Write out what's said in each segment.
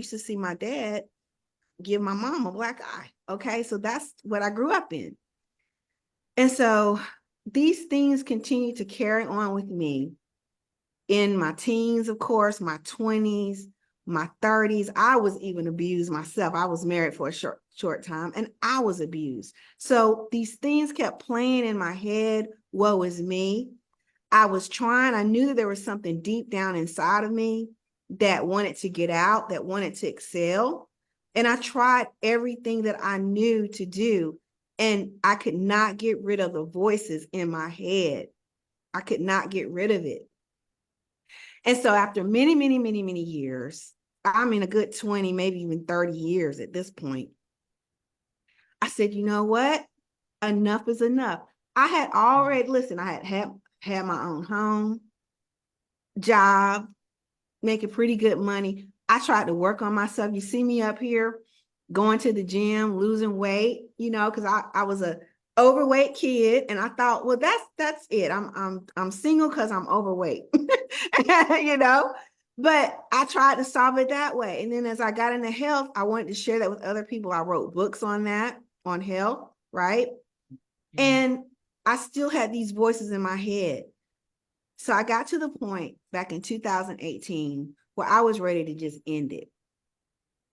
used to see my dad give my mom a black eye. Okay. So that's what I grew up in. And so these things continue to carry on with me in my teens, of course, my 20s, my 30s. I was even abused myself. I was married for a short time and I was abused. So these things kept playing in my head. Woe is me. I knew that there was something deep down inside of me that wanted to get out, that wanted to excel. And I tried everything that I knew to do. And I could not get rid of the voices in my head. I could not get rid of it. And so after many, many, many, many years, I'm in a good 20, maybe even 30 years at this point, I said, you know what? Enough is enough. I had already, listen, I had my own home, job, making pretty good money. I tried to work on myself. You see me up here going to the gym, losing weight, because I was a overweight kid, and I thought, well, that's it. I'm single because I'm overweight, But I tried to solve it that way. And then as I got into health, I wanted to share that with other people. I wrote books on that, on health, right? Mm-hmm. And I still had these voices in my head. So I got to the point back in 2018 where I was ready to just end it.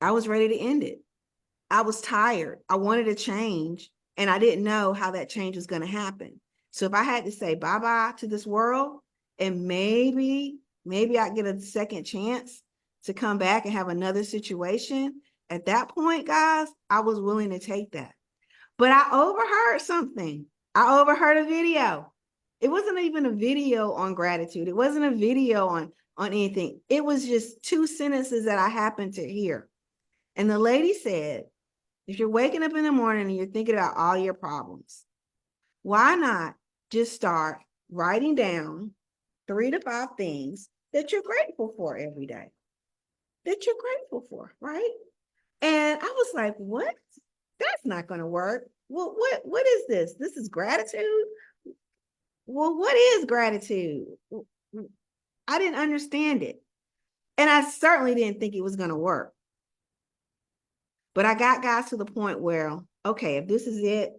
I was ready to end it. I was tired. I wanted to change, and I didn't know how that change was going to happen. So if I had to say bye-bye to this world, and maybe I get a second chance to come back and have another situation, at that point, guys, I was willing to take that. But I overheard something. I overheard a video. It wasn't even a video on gratitude. It wasn't a video on anything. It was just 2 sentences that I happened to hear. And the lady said, if you're waking up in the morning and you're thinking about all your problems, why not just start writing down 3 to 5 things that you're grateful for every day? That you're grateful for, right? And I was like, what? That's not going to work. Well, what is this? This is gratitude? Well, what is gratitude? I didn't understand it. And I certainly didn't think it was going to work. But I got guys to the point where, okay, if this is it,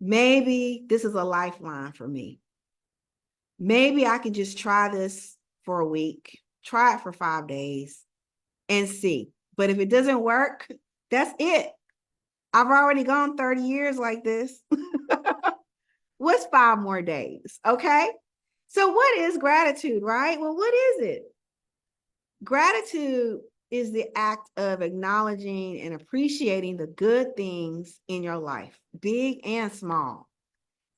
maybe this is a lifeline for me. Maybe I can just try this for a week, try it for 5 days and see. But if it doesn't work, that's it. I've already gone 30 years like this. What's 5 more days? Okay. So what is gratitude, right? Well, what is it? Gratitude is the act of acknowledging and appreciating the good things in your life, big and small.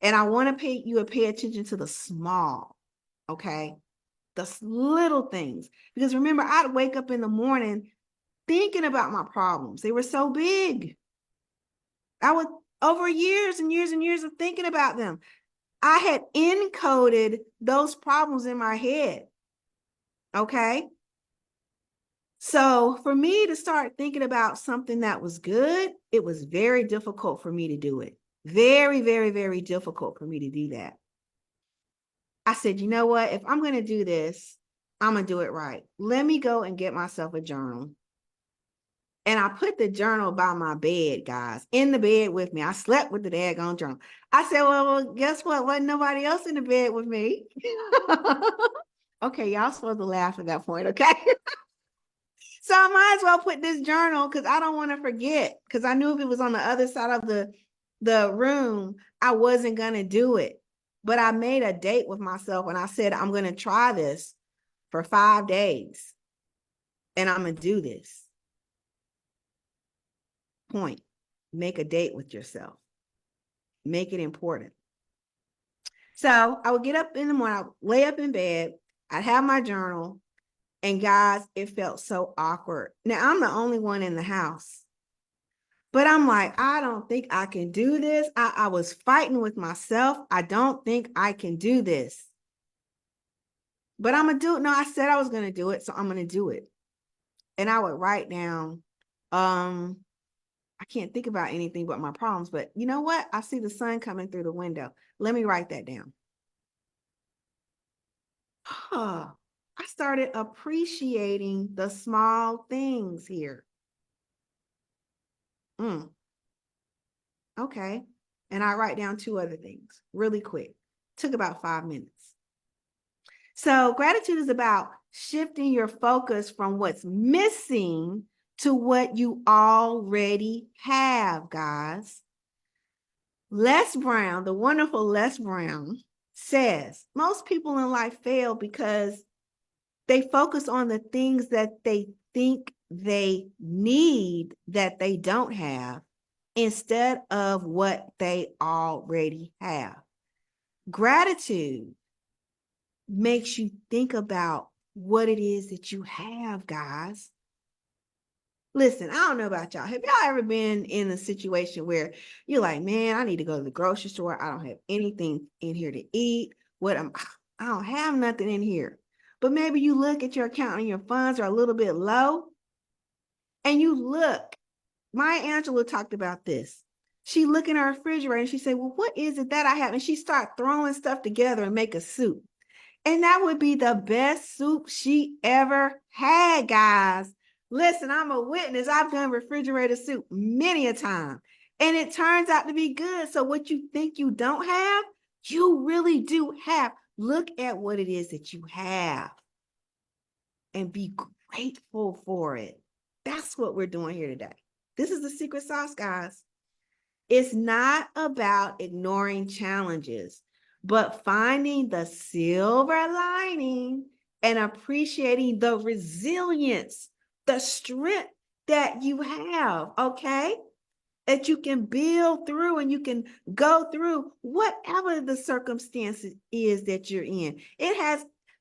And I want to pay attention to the small, okay? The little things. Because remember, I'd wake up in the morning thinking about my problems. They were so big. I would, over years and years and years of thinking about them, I had encoded those problems in my head, okay? So for me to start thinking about something that was good, it was very difficult for me to do it. Very, very, very difficult for me to do that. I said, you know what? If I'm going to do this, I'm going to do it right. Let me go and get myself a journal. And I put the journal by my bed, guys, in the bed with me. I slept with the daggone journal. I said, well, guess what? Wasn't nobody else in the bed with me. Okay, y'all supposed to laugh at that point, okay? So I might as well put this journal because I don't want to forget, because I knew if it was on the other side of the room, I wasn't going to do it. But I made a date with myself and I said, I'm going to try this for 5 days and I'm going to do this. Point. Make a date with yourself. Make it important. So I would get up in the morning, I'd lay up in bed, I'd have my journal. And guys, it felt so awkward. Now, I'm the only one in the house. But I'm like, I don't think I can do this. I was fighting with myself. I don't think I can do this. But I'm going to do it. No, I said I was going to do it, so I'm going to do it. And I would write down, I can't think about anything but my problems. But you know what? I see the sun coming through the window. Let me write that down. I started appreciating the small things here. Okay. And I write down 2 other things really quick. Took about 5 minutes. So gratitude is about shifting your focus from what's missing to what you already have, guys. Les Brown, the wonderful Les Brown, says most people in life fail because they focus on the things that they think they need that they don't have instead of what they already have. Gratitude makes you think about what it is that you have, guys. Listen, I don't know about y'all. Have y'all ever been in a situation where you're like, man, I need to go to the grocery store. I don't have anything in here to eat. I don't have nothing in here. But maybe you look at your account and your funds are a little bit low. And you look, Maya Angelou talked about this. She look in her refrigerator and she said, well, what is it that I have? And she start throwing stuff together and make a soup. And that would be the best soup she ever had, guys. Listen, I'm a witness. I've done refrigerator soup many a time, and it turns out to be good. So what you think you don't have, you really do have. Look at what it is that you have and be grateful for it. That's what we're doing here today. This is the secret sauce, guys. It's not about ignoring challenges, but finding the silver lining and appreciating the resilience, the strength that you have, okay? That you can build through and you can go through whatever the circumstances is that you're in.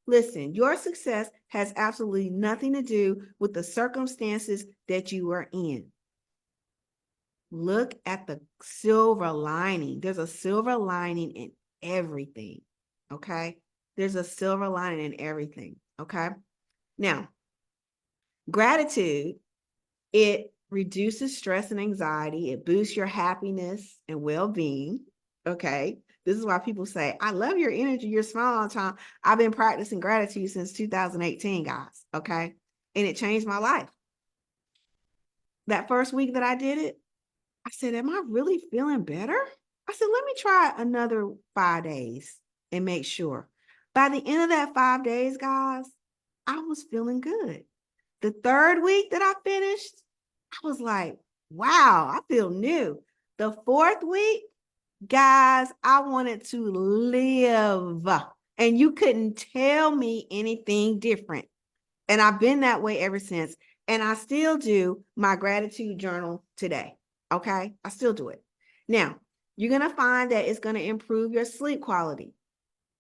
Listen, your success has absolutely nothing to do with the circumstances that you are in. Look at the silver lining. There's a silver lining in everything, okay? There's a silver lining in everything, okay? Now, gratitude, it reduces stress and anxiety. It boosts your happiness and well-being, okay? This is why people say, I love your energy. You're smiling all the time. I've been practicing gratitude since 2018, guys, okay? And it changed my life. That first week that I did it, I said, am I really feeling better? I said, let me try another 5 days and make sure. By the end of that 5 days, guys, I was feeling good. The third week that I finished, I was like, wow, I feel new. The fourth week, guys, I wanted to live. And you couldn't tell me anything different. And I've been that way ever since. And I still do my gratitude journal today. Okay, I still do it. Now, you're going to find that it's going to improve your sleep quality.